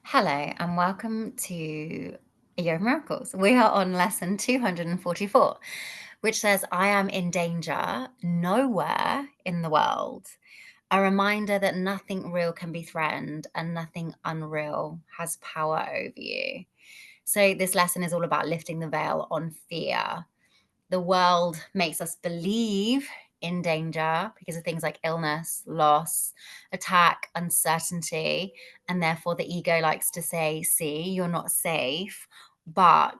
Hello and welcome to AYOM Miracles. We are on lesson 244, which says, I am in danger nowhere in the world. A reminder that nothing real can be threatened and nothing unreal has power over you. So, this lesson is all about lifting the veil on fear. The world makes us believe in danger because of things like illness, loss, attack, uncertainty. And therefore, the ego likes to say, see, you're not safe. But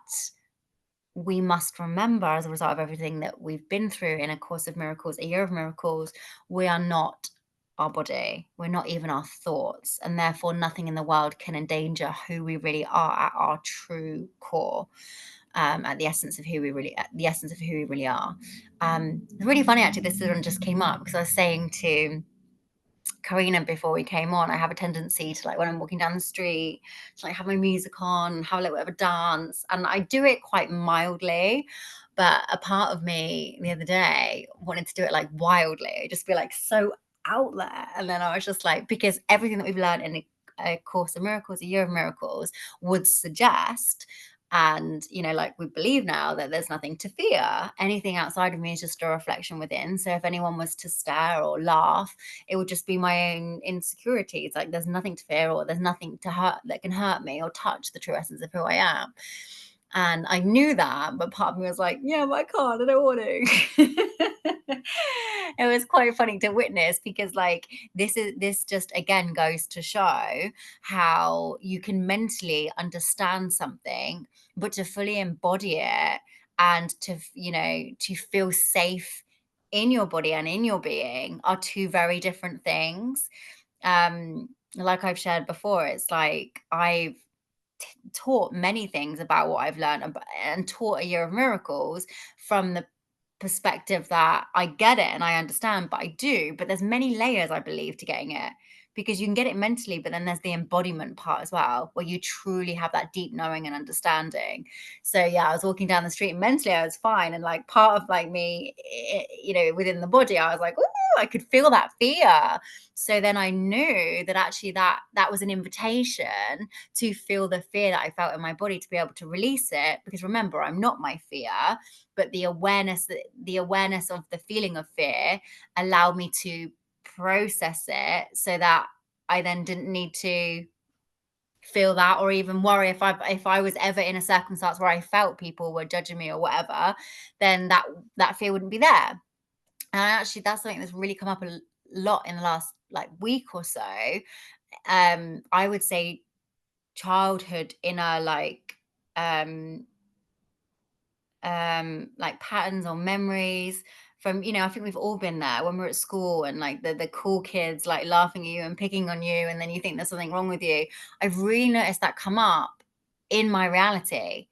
we must remember, as a result of everything that we've been through in A Course of Miracles, A Year of Miracles, we are not our body. We're not even our thoughts. And therefore, nothing in the world can endanger who we really are at our true core. At the essence of who we really are. It's really funny actually. This one just came up because I was saying to Karina before we came on, I have a tendency to, like, when I'm walking down the street, to like have my music on, have a little bit of a dance, and I do it quite mildly. But a part of me the other day wanted to do it like wildly, just be like so out there. And then I was just like, because everything that we've learned in A Course of Miracles, A Year of Miracles, would suggest, and like, we believe now that there's nothing to fear. Anything outside of me is just a reflection within. So if anyone was to stare or laugh, it would just be my own insecurities. Like, there's nothing to fear, or there's nothing to hurt that can hurt me or touch the true essence of who I am. And I knew that, but part of me was like, yeah, but I can't, I don't want to. It was quite funny to witness, because like, this just again goes to show how you can mentally understand something, but to fully embody it, and to feel safe in your body and in your being, are two very different things. Like I've shared before, it's like I've taught many things about what I've learned, and taught A Year of Miracles from the perspective that I get it and I understand, but I do. But there's many layers, I believe, to getting it, because you can get it mentally, but then there's the embodiment part as well, where you truly have that deep knowing and understanding. So yeah, I was walking down the street and mentally I was fine, and like, part of like me, within the body, I was like, oh, I could feel that fear. So then I knew that actually that was an invitation to feel the fear that I felt in my body, to be able to release it. Because remember, I'm not my fear, but the awareness of the feeling of fear allowed me to process it, so that I then didn't need to feel that, or even worry if I was ever in a circumstance where I felt people were judging me or whatever, then that fear wouldn't be there. And actually, that's something that's really come up a lot in the last like week or so. I would say childhood inner, like patterns or memories from, I think we've all been there when we're at school, and like the cool kids like laughing at you and picking on you, and then you think there's something wrong with you. I've really noticed that come up in my reality.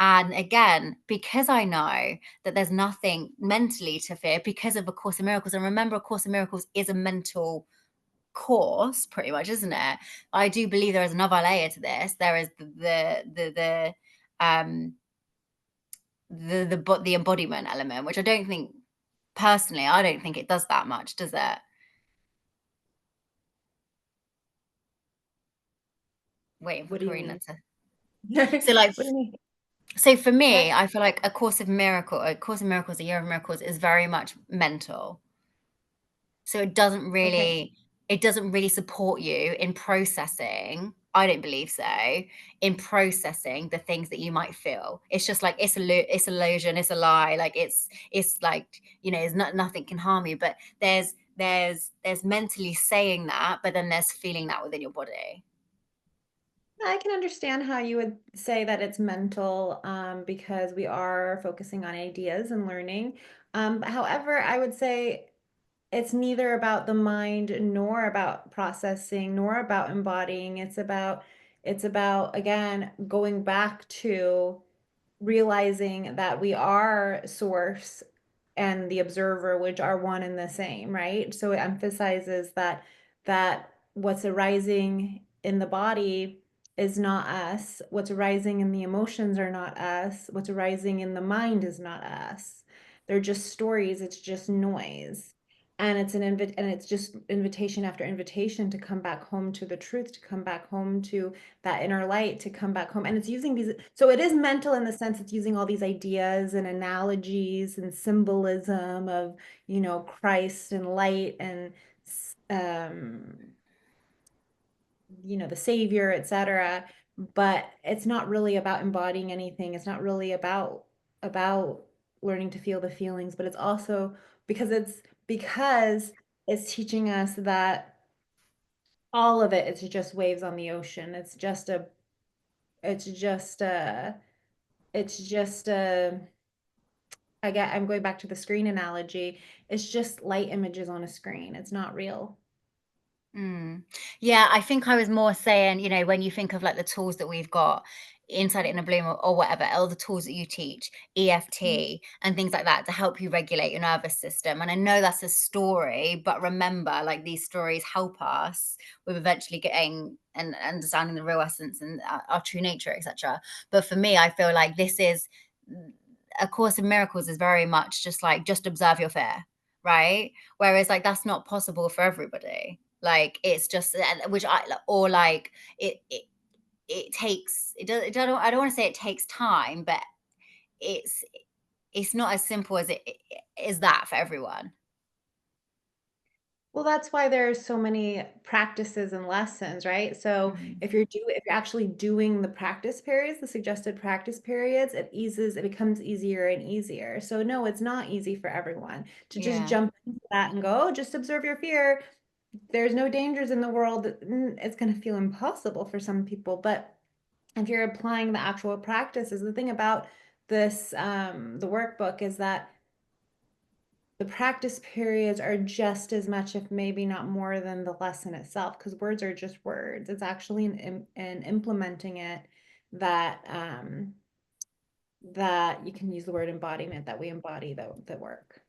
And again, because I know that there's nothing mentally to fear, because of A Course in Miracles. And remember, A Course in Miracles is a mental course, pretty much, isn't it? I do believe there is another layer to this. There is um the embodiment element, which I don't think, personally, I don't think it does that much, does it? Waiting for What do you Karina mean? to. So like, What do you mean? so for Uh, me, I feel like A Course of Miracles, A Year of Miracles, is very much mental. So okay. it doesn't really support you in processing. I don't believe so, in processing the things that you might feel. It's just like, it's illusion, it's a lie. Like, it's like, it's not, nothing can harm you. But there's mentally saying that, but then there's feeling that within your body. I can understand how you would say that it's mental, because we are focusing on ideas and learning. However, I would say it's neither about the mind nor about processing nor about embodying. It's about again going back to realizing that we are source and the observer, which are one and the same, right? So it emphasizes that what's arising in the body is not us. What's arising in the emotions are not us. What's arising in the mind is not us. They're just stories, it's just noise. And it's just invitation after invitation to come back home to the truth, to come back home to that inner light, to come back home. And it's using these, so it is mental in the sense it's using all these ideas and analogies and symbolism of, Christ and light and um the savior, etc. But it's not really about embodying anything. It's not really about learning to feel the feelings, but it's also because it's teaching us that all of it is just waves on the ocean. It's just a it's just a I'm going back to the screen analogy. It's just light images on a screen. It's not real. Mm. Yeah, I think I was more saying, when you think of like the tools that we've got inside it in a bloom or whatever, all the tools that you teach, EFT and things like that to help you regulate your nervous system. And I know that's a story, but remember, like these stories help us with eventually getting and understanding the real essence and our true nature, etc. But for me, I feel like this is A Course in Miracles is very much just like just observe your fear, right? Whereas like that's not possible for everybody. Like it's just which I or like it it takes it does I don't want to say it takes time, but it's it's not as simple as it is that for everyone. Well, that's why there's so many practices and lessons, right? So Mm. if you're actually doing the practice periods, the suggested practice periods, it becomes easier and easier. So no, it's not easy for everyone to just Yeah. jump into that and go, oh, just observe your fear. There's no dangers in the world. It's going to feel impossible for some people. But if you're applying the actual practices, the thing about the workbook is that the practice periods are just as much, if maybe not more than the lesson itself, because words are just words. It's actually in implementing it that that you can use the word embodiment, that we embody the work.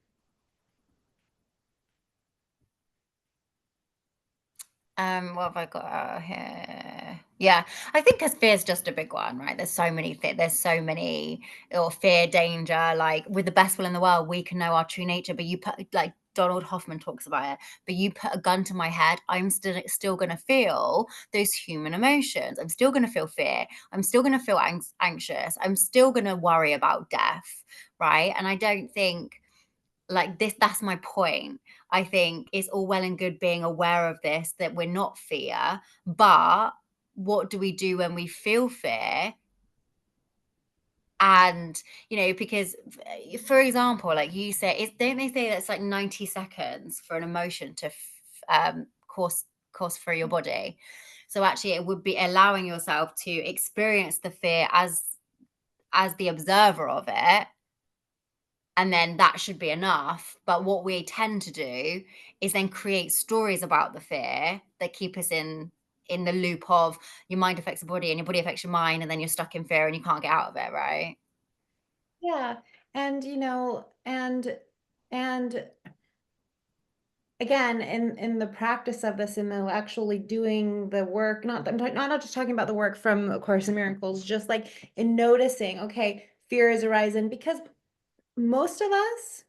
What have I got out here? Yeah, I think because fear is just a big one, right? There's so many, or fear, danger. Like with the best will in the world, we can know our true nature. But you put like Donald Hoffman talks about it. But you put a gun to my head, I'm still going to feel those human emotions. I'm still going to feel fear. I'm still going to feel anxious. I'm still going to worry about death, right? And I don't think like this that's my point. I think it's all well and good being aware of this, that we're not fear, but what do we do when we feel fear? And because for example, like you say, don't they say that's like 90 seconds for an emotion to course through your body? So actually it would be allowing yourself to experience the fear as the observer of it, and then that should be enough. But what we tend to do is then create stories about the fear that keep us in the loop of your mind affects the body and your body affects your mind, and then you're stuck in fear and you can't get out of it, right? Yeah, and and again, in the practice of this, in the actually doing the work, not just talking about the work from A Course in Miracles, just like in noticing, okay, fear is arising because most of us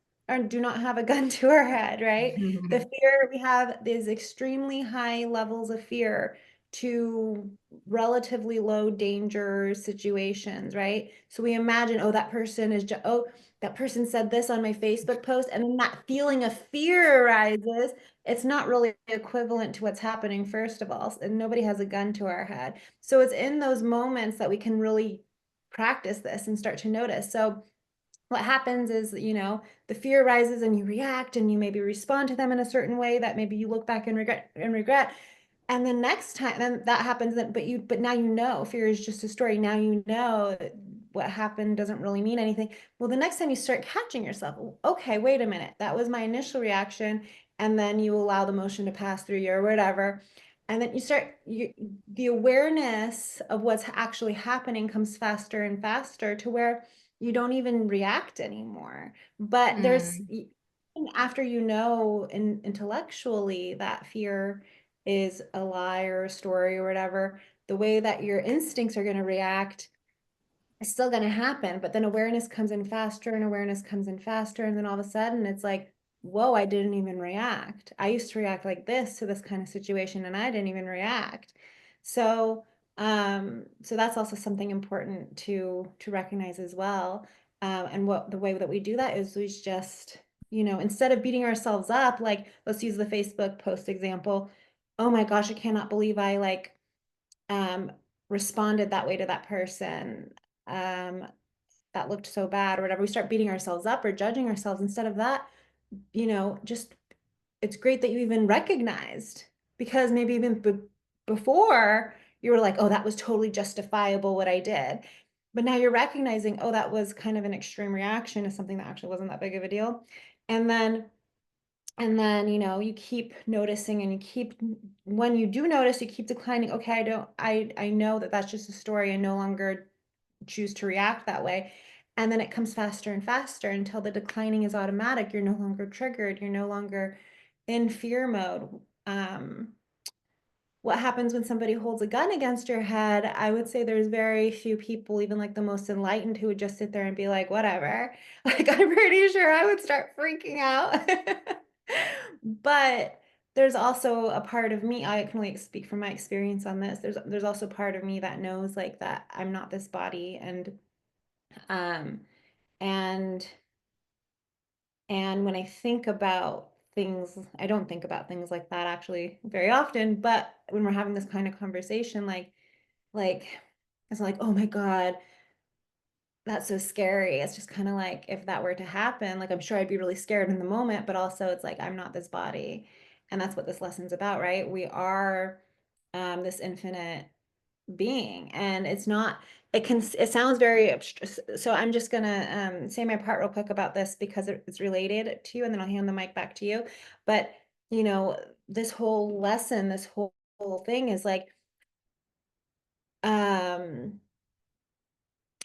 do not have a gun to our head, right? The fear we have is extremely high levels of fear to relatively low danger situations, right? So we imagine, oh, that person is just, oh, that person said this on my Facebook post, and then that feeling of fear arises. It's not really equivalent to what's happening, first of all, and nobody has a gun to our head. So it's in those moments that we can really practice this and start to notice. So what happens is, the fear rises and you react and you maybe respond to them in a certain way that maybe you look back and regret. And the next time then that happens, but now fear is just a story. Now what happened doesn't really mean anything. Well, the next time you start catching yourself, okay, wait a minute. That was my initial reaction. And then you allow the motion to pass through you or whatever. And then the awareness of what's actually happening comes faster and faster to where you don't even react anymore. But there's Mm, after intellectually that fear is a lie or a story or whatever, the way that your instincts are going to react is still going to happen. But then awareness comes in faster and awareness comes in faster. And then all of a sudden it's like, whoa, I didn't even react. I used to react like this to this kind of situation and I didn't even react. So, so that's also something important to recognize as well. And what the way that we do that is we just, instead of beating ourselves up, like let's use the Facebook post example. Oh my gosh, I cannot believe I like um responded that way to that person. Um, that looked so bad or whatever. We start beating ourselves up or judging ourselves instead of that, just it's great that you even recognized because maybe even before you were like, oh, that was totally justifiable what I did. But now you're recognizing, oh, that was kind of an extreme reaction to something that actually wasn't that big of a deal. And then you keep noticing and you keep when you do notice, you keep declining. Okay, I know that that's just a story. I no longer choose to react that way. And then it comes faster and faster until the declining is automatic. You're no longer triggered. You're no longer in fear mode. What happens when somebody holds a gun against your head? I would say there's very few people, even like the most enlightened, who would just sit there and be like, whatever. Like, I'm pretty sure I would start freaking out. But there's also a part of me, I can only speak from my experience on this. There's also part of me that knows like that I'm not this body um and and when I think about things, I don't think about things like that actually very often, but when we're having this kind of conversation, like it's like, oh my God, that's so scary. It's just kind of like if that were to happen, like I'm sure I'd be really scared in the moment, but also it's like I'm not this body. And that's what this lesson's about, right? We are this infinite being, and it sounds very so I'm just gonna say my part real quick about this because it's related to you, and then I'll hand the mic back to you. But you know this whole lesson, this whole thing is like um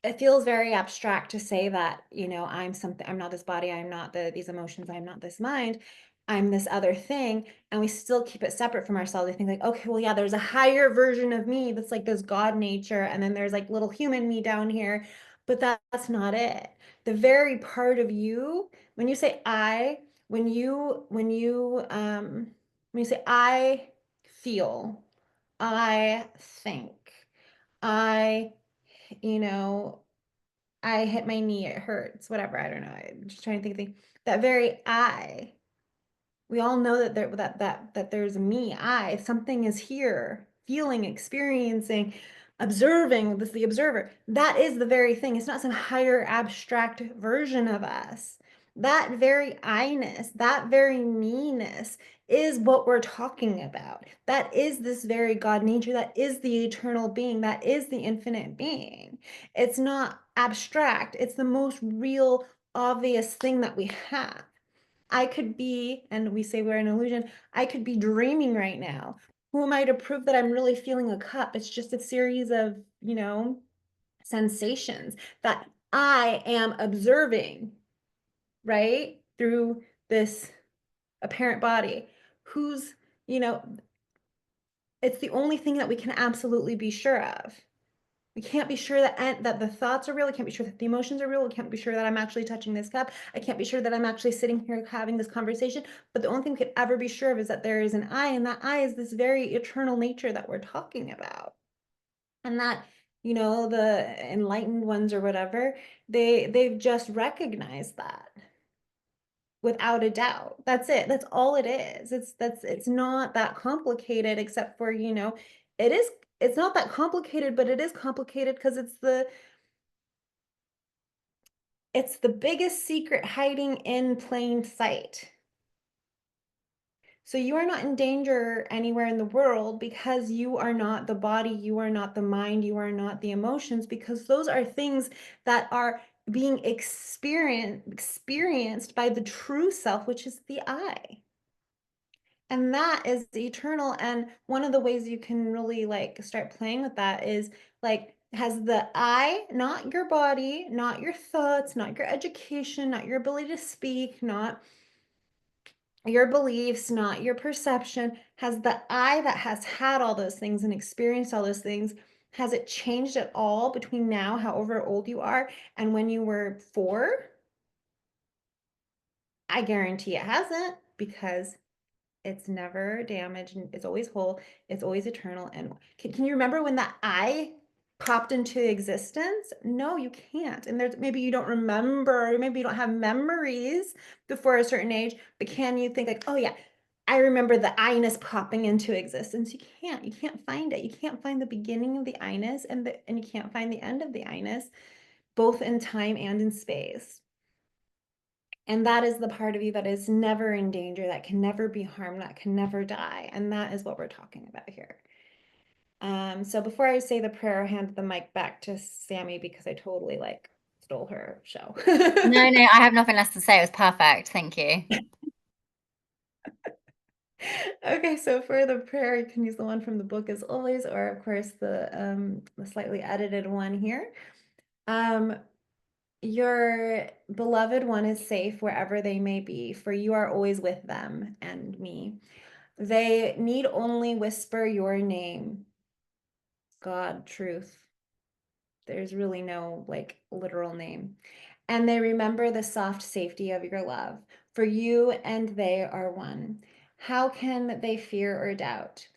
it feels very abstract to say that, I'm something, I'm not this body, I'm not these emotions, I'm not this mind, I'm this other thing, and we still keep it separate from ourselves. I think like, okay, well, yeah, there's a higher version of me that's like this God nature, and then there's like little human me down here, but that's not it. The very part of you, when you say I, when you say I feel, I think, I, you know, I hit my knee, it hurts, whatever. I don't know. I'm just trying to think. That very I, we all know that there's me, I, something is here, feeling, experiencing, observing. This is the observer. That is the very thing. It's not some higher abstract version of us. That very I-ness, that very me-ness is what we're talking about. That is this very God nature. That is the eternal being. That is the infinite being. It's not abstract. It's the most real, obvious thing that we have. I could be, and we say we're an illusion, I could be dreaming right now. Who am I to prove that I'm really feeling a cup? It's just a series of, sensations that I am observing, right? Through this apparent body. Who's, you know, it's the only thing that we can absolutely be sure of. We can't be sure that the thoughts are real. We can't be sure that the emotions are real. We can't be sure that I'm actually touching this cup. I can't be sure that I'm actually sitting here having this conversation. But the only thing we could ever be sure of is that there is an I, and that I is this very eternal nature that we're talking about. And that, the enlightened ones or whatever, they've just recognized that without a doubt. That's it. That's all it is. It's not that complicated except for, it is it's not that complicated, but it is complicated because it's the biggest secret hiding in plain sight. So you are not in danger anywhere in the world because you are not the body, you are not the mind, you are not the emotions, because those are things that are being experienced by the true self, which is the I. And that is eternal. And one of the ways you can really like start playing with that is like, has the I, not your body, not your thoughts, not your education, not your ability to speak, not your beliefs, not your perception, has the I that has had all those things and experienced all those things, has it changed at all between now, however old you are, and when you were 4? I guarantee it hasn't because it's never damaged and it's always whole, it's always eternal. And can you remember when that I popped into existence? No, you can't. And there's maybe you don't remember, maybe you don't have memories before a certain age, but can you think like, oh yeah, I remember the I-ness popping into existence? You can't. You can't find it. You can't find the beginning of the I-ness and you can't find the end of the I-ness, both in time and in space. And that is the part of you that is never in danger, that can never be harmed, that can never die. And that is what we're talking about here. So before I say the prayer, I'll hand the mic back to Sammy because I totally like stole her show. No, no, I have nothing less to say. It was perfect. Thank you. Okay, so for the prayer, you can use the one from the book as always, or of course the slightly edited one here. Um, Your beloved one is safe wherever they may be, for you are always with them and me. They need only whisper your name, God, truth. There's really no like literal name. And they remember the soft safety of your love, for you and they are one. How can they fear or doubt,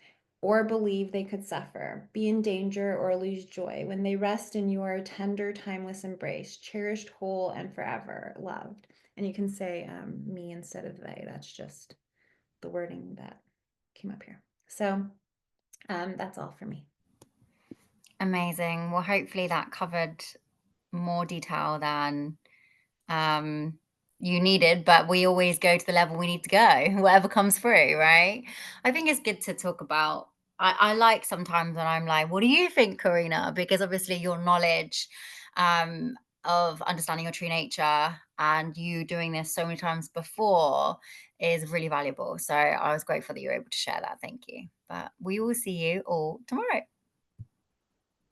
or believe they could suffer, be in danger, or lose joy when they rest in your tender, timeless embrace, cherished, whole, and forever loved? And you can say me instead of they. That's just the wording that came up here. So that's all for me. Amazing. Well, hopefully that covered more detail than um, you needed, but we always go to the level we need to go, whatever comes through, right? I think it's good to talk about. I like sometimes when I'm like, what do you think, Karina? Because obviously your knowledge um, of understanding your true nature and you doing this so many times before is really valuable. So I was grateful that you were able to share that. Thank you. But we will see you all tomorrow.